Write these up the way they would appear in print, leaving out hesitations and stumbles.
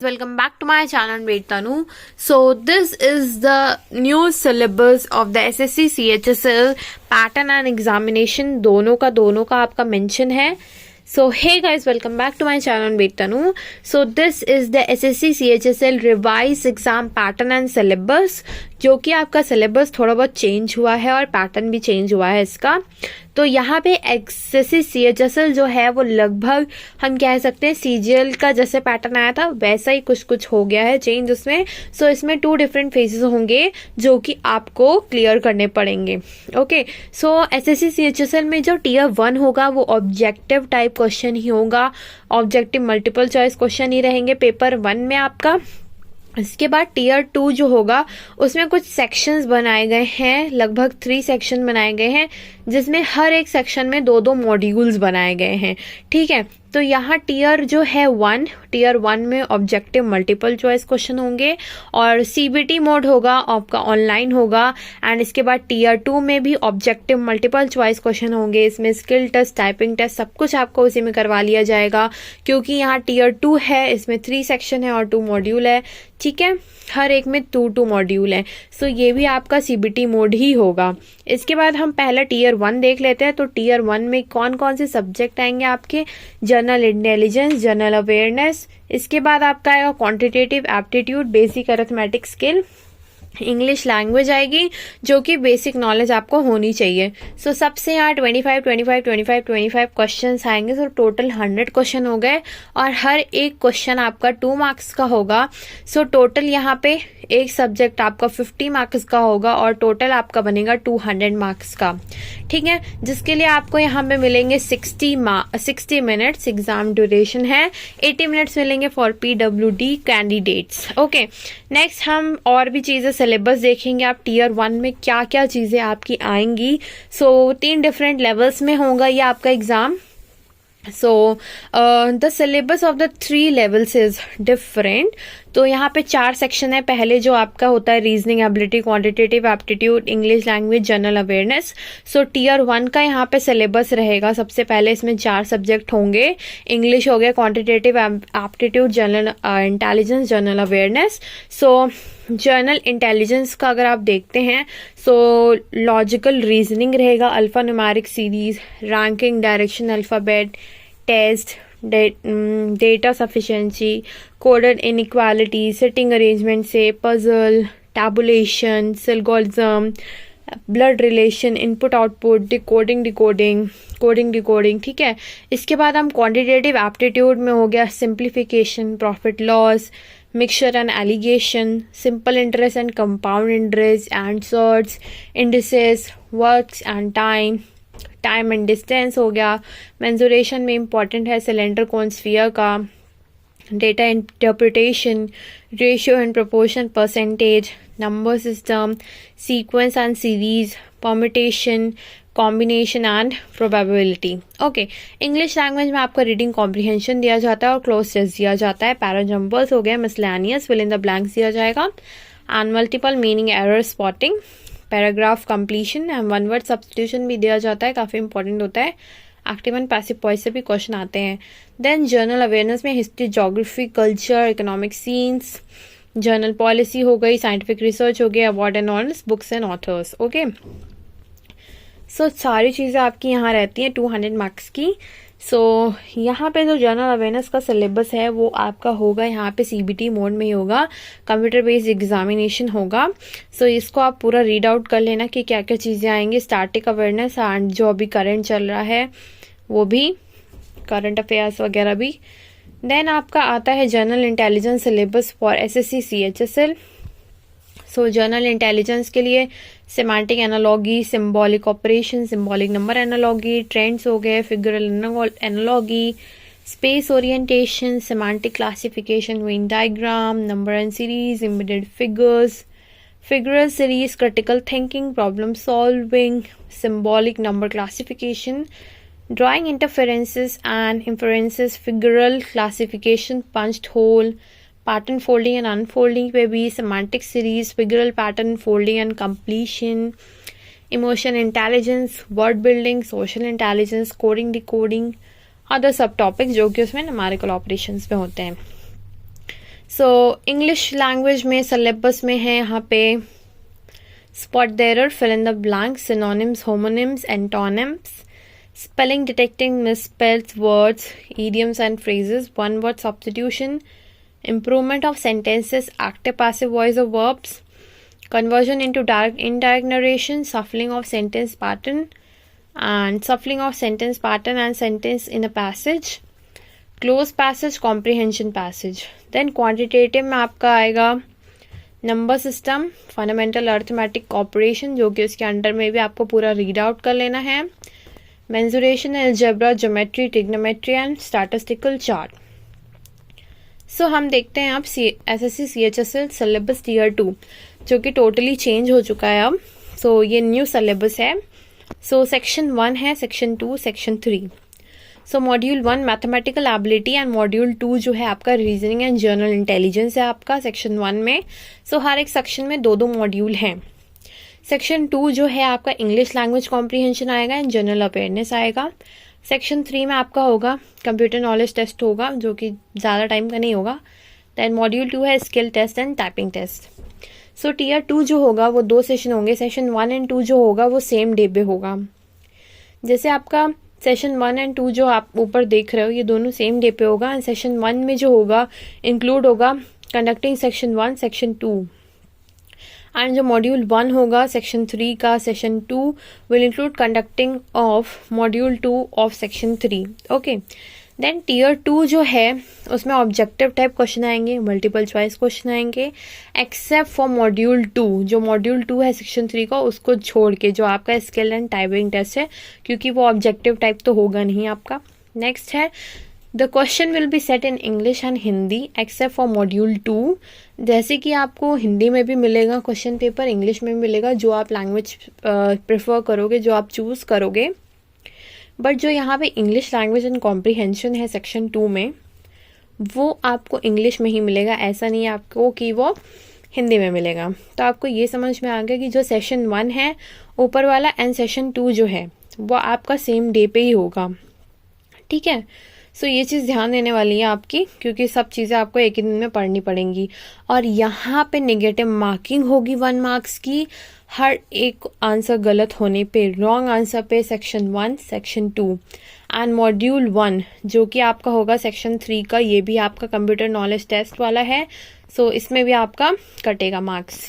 Welcome back to my channel. Wait, Tanu. So this is the new syllabus of the SSC CHSL pattern and examination. दोनों का आपका mention है. So hey guys, welcome back to my channel. Wait, Tanu. So this is the SSC CHSL revised exam pattern and syllabus, जो कि आपका syllabus थोड़ा बहुत change हुआ है और पैटर्न भी चेंज हुआ है इसका. तो यहाँ पे एसएससी सीएचएसएल जो है वो लगभग हम कह सकते हैं सीजीएल का जैसे पैटर्न आया था वैसा ही कुछ हो गया है चेंज उसमें. सो इसमें 2 डिफरेंट फेजेस होंगे जो कि आपको क्लियर करने पड़ेंगे. ओके, सो एसएससी सीएचएसएल में जो टीयर 1 होगा वो ऑब्जेक्टिव टाइप क्वेश्चन ही होगा. ऑब्जेक्टिव मल्टीपल चॉइस क्वेश्चन ही रहेंगे पेपर 1 में आपका. इसके बाद टीयर 2 जो होगा उसमें कुछ सेक्शंस बनाए गए हैं, लगभग 3 सेक्शन बनाए गए हैं जिसमें हर एक सेक्शन में 2-2 मॉड्यूल्स बनाए गए हैं. ठीक है, तो यहाँ टीयर जो है टीयर 1 में ऑब्जेक्टिव मल्टीपल चॉइस क्वेश्चन होंगे और सीबीटी मोड होगा, आपका ऑनलाइन होगा. एंड इसके बाद टीयर 2 में भी ऑब्जेक्टिव मल्टीपल चॉइस क्वेश्चन होंगे. इसमें स्किल टेस्ट, टाइपिंग टेस्ट सब कुछ आपको उसी में करवा लिया जाएगा क्योंकि यहाँ टीयर 2 है, इसमें 3 सेक्शन है और 2 मॉड्यूल है. ठीक है, हर एक में 2 मॉड्यूल है. सो ये भी आपका सीबीटी मोड ही होगा. इसके बाद हम पहला टीयर 1 देख लेते हैं. तो टीयर 1 में कौन कौन से सब्जेक्ट आएंगे आपके? General intelligence, general awareness. इसके बाद आपका आएगा quantitative aptitude, basic arithmetic skill. English language आएगी जो कि बेसिक नॉलेज आपको होनी चाहिए. सो सबसे यहाँ 25 क्वेश्चन आएंगे. सो टोटल 100 क्वेश्चन हो गए और हर एक क्वेश्चन आपका 2 मार्क्स का होगा. सो टोटल यहाँ पे एक सब्जेक्ट आपका 50 मार्क्स का होगा और टोटल आपका बनेगा 200 मार्क्स का. ठीक है, जिसके लिए आपको यहाँ पे मिलेंगे 60 मिनट्स. एग्जाम ड्यूरेशन है 80 मिनट्स मिलेंगे for PWD candidates. Okay, next हम और भी चीजें सिलेबस देखेंगे. आप टीयर 1 में क्या क्या चीजें आपकी आएंगी. सो 3 डिफरेंट लेवल्स में होगा ये आपका exam. So the syllabus of the 3 levels is different. तो यहाँ पे 4 सेक्शन है. पहले जो आपका होता है reasoning ability, quantitative aptitude, English language, general awareness. So tier 1 का यहाँ पे सिलेबस रहेगा. सबसे पहले इसमें 4 सब्जेक्ट होंगे. इंग्लिश हो गया, quantitative aptitude, general intelligence, general awareness. So general intelligence का अगर आप देखते हैं सो लॉजिकल रीजनिंग रहेगा, alpha numeric series, ranking, direction alphabet, test, data sufficiency, coded inequality, sitting arrangement से, puzzle, tabulation, syllogism, blood relation, input output, decoding, coding decoding. ठीक है, इसके बाद हम क्वांटिटेटिव एप्टीट्यूड में हो गया simplification, profit loss, mixture and allegation, simple interest and compound interest, answers, indices, works and time and distance हो गया. मेंसुरेशन में इंपॉर्टेंट है सिलेंडर कोन स्फीयर का, data interpretation, ratio and proportion, percentage, number system, sequence and series, permutation, combination and probability. Okay, English language में आपका reading comprehension दिया जाता है और क्लोज टेस्ट दिया जाता है. पैराजम्बल्स हो गया, miscellaneous, fill in the blanks दिया जाएगा, and multiple meaning error spotting, paragraph completion and 1 word substitution भी दिया जाता है, काफी इंपॉर्टेंट होता है. एक्टिव एंड पैसिव वॉइस से भी क्वेश्चन आते हैं. देन जनरल अवेयरनेस में history, geography, culture, economic science, general policy हो गई, साइंटिफिक रिसर्च हो गया, award and honours, books and authors. Okay, so सारी चीज़ें आपकी यहाँ रहती हैं 200 मार्क्स की. सो यहाँ पे जो जनरल अवेयरनेस का सिलेबस है वो आपका होगा यहाँ पे सीबीटी मोड में ही होगा, कंप्यूटर बेस्ड एग्जामिनेशन होगा. सो इसको आप पूरा रीड आउट कर लेना कि क्या क्या चीज़ें आएंगी. स्टैटिक अवेयरनेस एंड जो अभी करंट चल रहा है वो भी, करंट अफेयर्स वगैरह भी. देन आपका आता है general intelligence syllabus for SSC CHSL. So general intelligence के लिए semantic analogy, symbolic operation, symbolic number analogy, trends हो गए, figural analogy, space orientation, semantic classification, Venn diagram, number and series, embedded figures, figural series, critical thinking, problem solving, symbolic number classification, drawing interferences and inferences, figural classification, punched hole, pattern folding and unfolding पे भी, semantic series, figural pattern folding and completion, emotion intelligence, word building, social intelligence, coding decoding, other सब topics जो कि उसमें numerical operations में होते हैं. So English language में सिलेबस में है यहाँ पे spot the error, fill in the blanks, synonyms, homonyms, antonyms, spelling detecting misspelled words, idioms and phrases, one word substitution, improvement of sentences, active passive voice of verbs, conversion into direct indirect narration, shuffling of sentence pattern and sentence in a passage, close passage, comprehension passage. Then quantitative में आपका आएगा number system, fundamental arithmetic operation जो कि उसके under में भी आपको पूरा रीड आउट कर लेना है, mensuration, algebra, geometry, trigonometry and statistical chart. So हम देखते हैं अब एसएससी सीएचएसएल सिलेबस टीयर 2 जो कि टोटली चेंज हो चुका है अब. सो ये न्यू सिलेबस है. सो सेक्शन 1 है, section 2, section 3. So module 1 mathematical ability and module 2 जो है आपका रीजनिंग एंड जनरल इंटेलिजेंस है आपका सेक्शन 1 में. सो हर एक सेक्शन में 2-2 मॉड्यूल हैं. सेक्शन 2 जो है आपका इंग्लिश लैंग्वेज कॉम्प्रीहेंशन आएगा एंड जनरल अवेयरनेस आएगा. सेक्शन 3 में आपका होगा कंप्यूटर नॉलेज टेस्ट होगा जो कि ज़्यादा टाइम का नहीं होगा. देन मॉड्यूल 2 है skill test and typing test. So tier 2 जो होगा वो 2 सेशन होंगे. सेशन 1 एंड 2 जो होगा वो सेम डे पे होगा. जैसे आपका सेशन 1 एंड 2 जो आप ऊपर देख रहे हो ये दोनों सेम डे पे होगा. एंड सेशन 1 में जो होगा इंक्लूड होगा कंडक्टिंग सेक्शन 1, सेक्शन 2. एंड जो मॉड्यूल 1 होगा सेक्शन 3 का, session 2 will include conducting of module 2 of section 3. Okay. Then tier 2 जो है उसमें ऑब्जेक्टिव टाइप क्वेश्चन आएंगे, मल्टीपल चॉइस क्वेश्चन आएंगे, एक्सेप्ट फॉर मॉड्यूल 2. जो मॉड्यूल 2 है सेक्शन 3 का उसको छोड़ के जो आपका स्किल एंड टाइपिंग टेस्ट है क्योंकि वो ऑब्जेक्टिव टाइप तो होगा नहीं आपका. नेक्स्ट है the question will be set in English and Hindi accept for module 2. जैसे कि आपको हिंदी में भी मिलेगा क्वेश्चन पेपर, इंग्लिश में भी मिलेगा, जो आप लैंग्वेज प्रेफर करोगे, जो आप चूज करोगे. बट जो यहाँ पे इंग्लिश लैंग्वेज एंड कॉम्प्रीहेंशन है सेक्शन 2 में वो आपको इंग्लिश में ही मिलेगा. ऐसा नहीं है आपको कि वो हिंदी में मिलेगा. तो आपको ये समझ में आ गया कि जो सेशन 1 है ऊपर वाला एंड सेशन 2 जो है वो आपका सेम डे पे ही होगा. ठीक है. सो ये चीज़ ध्यान देने वाली है आपकी क्योंकि सब चीज़ें आपको एक ही दिन में पढ़नी पड़ेंगी. और यहाँ पे नेगेटिव मार्किंग होगी 1 मार्क्स की हर एक आंसर गलत होने पे. रॉन्ग आंसर पे सेक्शन 1, सेक्शन 2 एंड मॉड्यूल 1 जो कि आपका होगा सेक्शन 3 का, ये भी आपका कंप्यूटर नॉलेज टेस्ट वाला है. सो इसमें भी आपका कटेगा मार्क्स.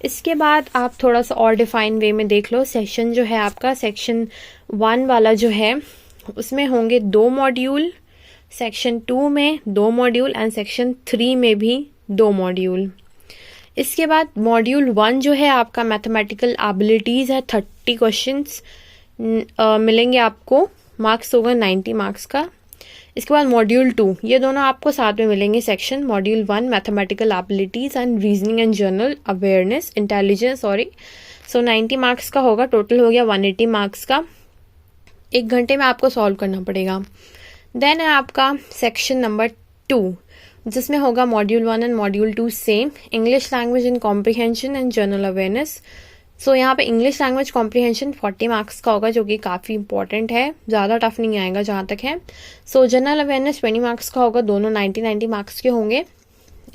इसके बाद आप थोड़ा सा और डिफाइन वे में देख लो. सेशन जो है आपका सेक्शन 1 वाला जो है उसमें होंगे 2 मॉड्यूल, सेक्शन 2 में 2 मॉड्यूल एंड सेक्शन 3 में भी 2 मॉड्यूल. इसके बाद मॉड्यूल 1 जो है आपका मैथमेटिकल एबिलिटीज है, 30 क्वेश्चंस मिलेंगे आपको. मार्क्स होगा 90 मार्क्स का. इसके बाद मॉड्यूल 2 ये दोनों आपको साथ में मिलेंगे section. Module 1 mathematical abilities and reasoning and general awareness intelligence so 90 marks का होगा. टोटल हो गया 180 मार्क्स का. 1 घंटे में आपको सॉल्व करना पड़ेगा. देन है आपका सेक्शन नंबर 2 जिसमें होगा module 1 and module 2 same, English language in comprehension and general awareness. So यहाँ पे इंग्लिश लैंग्वेज कॉम्प्रीहेंशन 40 मार्क्स का होगा जो कि काफ़ी इंपॉर्टेंट है, ज़्यादा टफ नहीं आएगा जहाँ तक है. सो जनरल अवेयरनेस 20 मार्क्स का होगा, दोनों 90 मार्क्स के होंगे.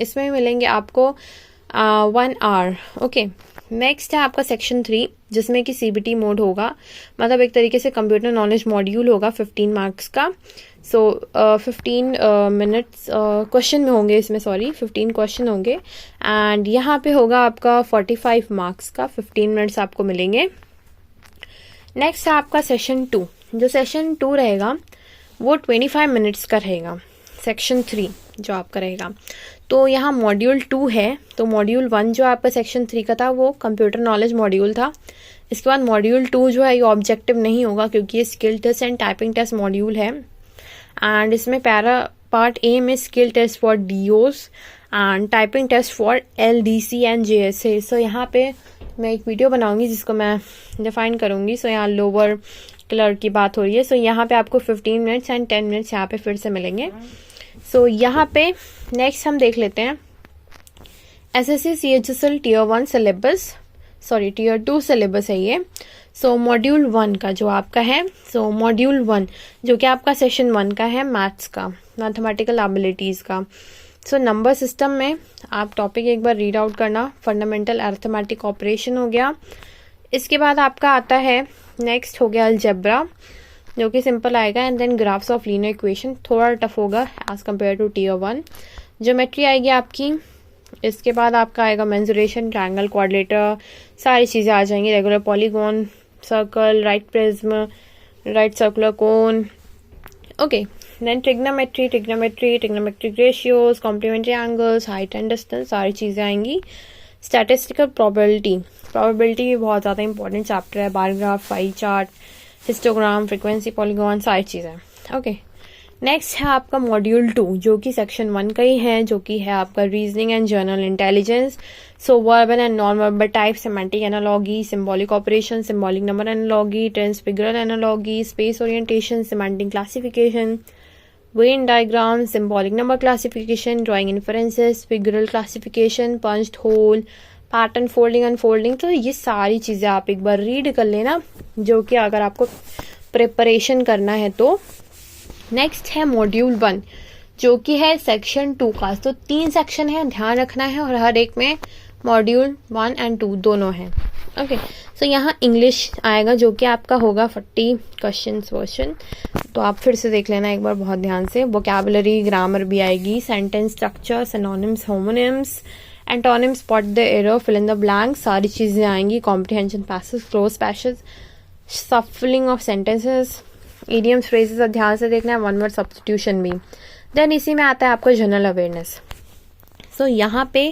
इसमें मिलेंगे आपको 1 आवर. ओके. नेक्स्ट है आपका सेक्शन 3 जिसमें कि CBT मोड होगा, मतलब एक तरीके से कंप्यूटर नॉलेज मॉड्यूल होगा 15 मार्क्स का. सो 15 मिनट्स क्वेश्चन में होंगे इसमें, 15 क्वेश्चन होंगे एंड यहाँ पे होगा आपका 45 मार्क्स का. 15 मिनट्स आपको मिलेंगे. नेक्स्ट है आपका सेशन 2. जो सेशन 2 रहेगा वो 25 मिनट्स का रहेगा. सेक्शन 3 जो आपका रहेगा तो यहाँ मॉड्यूल 2 है. तो मॉड्यूल 1 जो आपका सेक्शन 3 का था वो कंप्यूटर नॉलेज मॉड्यूल था. इसके बाद मॉड्यूल 2 जो है ये ऑब्जेक्टिव नहीं होगा क्योंकि ये skill test and typing test module है. एंड इसमें पार्ट ए में skill test for DOs and typing test for LDC and JSA. So यहाँ पे मैं एक वीडियो बनाऊंगी जिसको मैं डिफाइन करूंगी. सो यहाँ लोअर कलर की बात हो रही है. सो यहाँ पे आपको 15 मिनट्स एंड 10 मिनट्स यहाँ पे फिर से मिलेंगे. सो यहाँ पे नेक्स्ट हम देख लेते हैं SSC CHSL tier 1 syllabus, tier 2 syllabus है ये. सो मॉड्यूल 1 का जो आपका है, सो मॉड्यूल 1 जो कि आपका सेशन 1 का है मैथ्स का, मैथमेटिकल एबिलिटीज का. सो नंबर सिस्टम में आप टॉपिक एक बार रीड आउट करना, फंडामेंटल अरिथमेटिक ऑपरेशन हो गया। इसके बाद आपका आता है नेक्स्ट हो गया अलजेब्रा, जो कि सिंपल आएगा, and then graphs of linear equation, थोड़ा टफ होगा as compare to tier 1। Geometry आएगी आपकी। इसके बाद आपका आएगा मेंसुरेशन, ट्रायंगल, क्वाड्रिलेटरल, सारी चीज़ें आ जाएंगी, regular polygon, circle, right prism, right circular cone, okay. Then trigonometric ratios, complementary angles, height and distance, सारी चीज़ें आएंगी। स्टैटिस्टिकल प्रोबेबिलिटी भी बहुत ज़्यादा इंपॉर्टेंट चैप्टर है, bar graph, pie chart, histogram, frequency, polygon, सारी चीज़ें, ओके। नेक्स्ट है आपका मॉड्यूल 2, जो कि सेक्शन 1 का ही है, जो कि है आपका reasoning and general intelligence. So verbal and non verbal type, semantic analogy, symbolic operation, symbolic number analogy, transfigural analogy, space orientation, semantic classification, Venn diagram, symbolic number classification, drawing inferences, figural classification, punched hole, pattern folding unfolding. तो ये सारी चीज़ें आप एक बार read कर लेना, जो कि अगर आपको प्रिपरेशन करना है तो। नेक्स्ट है मॉड्यूल 1, जो कि है सेक्शन 2 का। तो 3 सेक्शन है, ध्यान रखना है, और हर एक में मॉड्यूल 1 एंड 2 दोनों हैं, ओके। सो यहाँ इंग्लिश आएगा, जो कि आपका होगा 40 क्वेश्चन वर्शन, तो आप फिर से देख लेना एक बार बहुत ध्यान से। वोकैबुलरी, ग्रामर भी आएगी, sentence structure, synonyms, homonyms, antonyms, spot the error, fill in the blank, सारी चीज़ें आएंगी। Comprehension, passage, cloze passage, shuffling of sentences, idioms, phrases, ध्यान से देखना है, वन वर्ड सब्स्टिट्यूशन भी। देन इसी में आता है आपका जनरल अवेयरनेस। सो यहाँ पे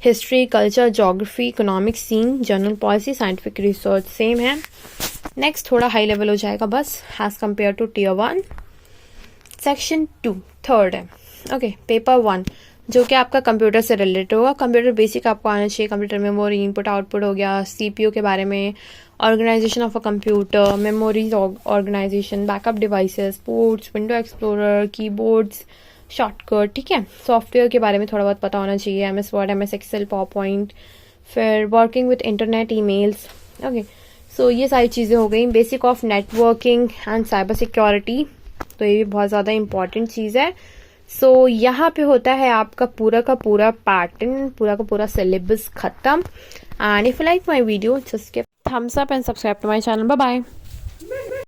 history, culture, geography, economic scene, general policy, scientific research same है। नेक्स्ट थोड़ा हाई लेवल हो जाएगा बस as compare to tier 1। Section 2 third है, ओके। पेपर 1, जो कि आपका कंप्यूटर से रिलेटेड होगा। कंप्यूटर बेसिक आपको आना चाहिए, कंप्यूटर मेमोरी, इनपुट आउटपुट हो गया, सीपीयू के बारे में, organisation of a computer, memories organisation, backup devices, ports, window explorer, keyboards, shortcut, ठीक है। सॉफ्टवेयर के बारे में थोड़ा बहुत पता होना चाहिए, MS Word, MS Excel, PowerPoint, फिर working with internet, emails, okay. So ये सारी चीज़ें हो गई। Basic of networking and cyber security, तो ये भी बहुत ज़्यादा इंपॉर्टेंट चीज़ है। सो यहाँ पे होता है आपका पूरा का पूरा पैटर्न, पूरा का पूरा सिलेबस खत्म। And if you like my video, just give thumbs up and subscribe to my channel. Bye bye.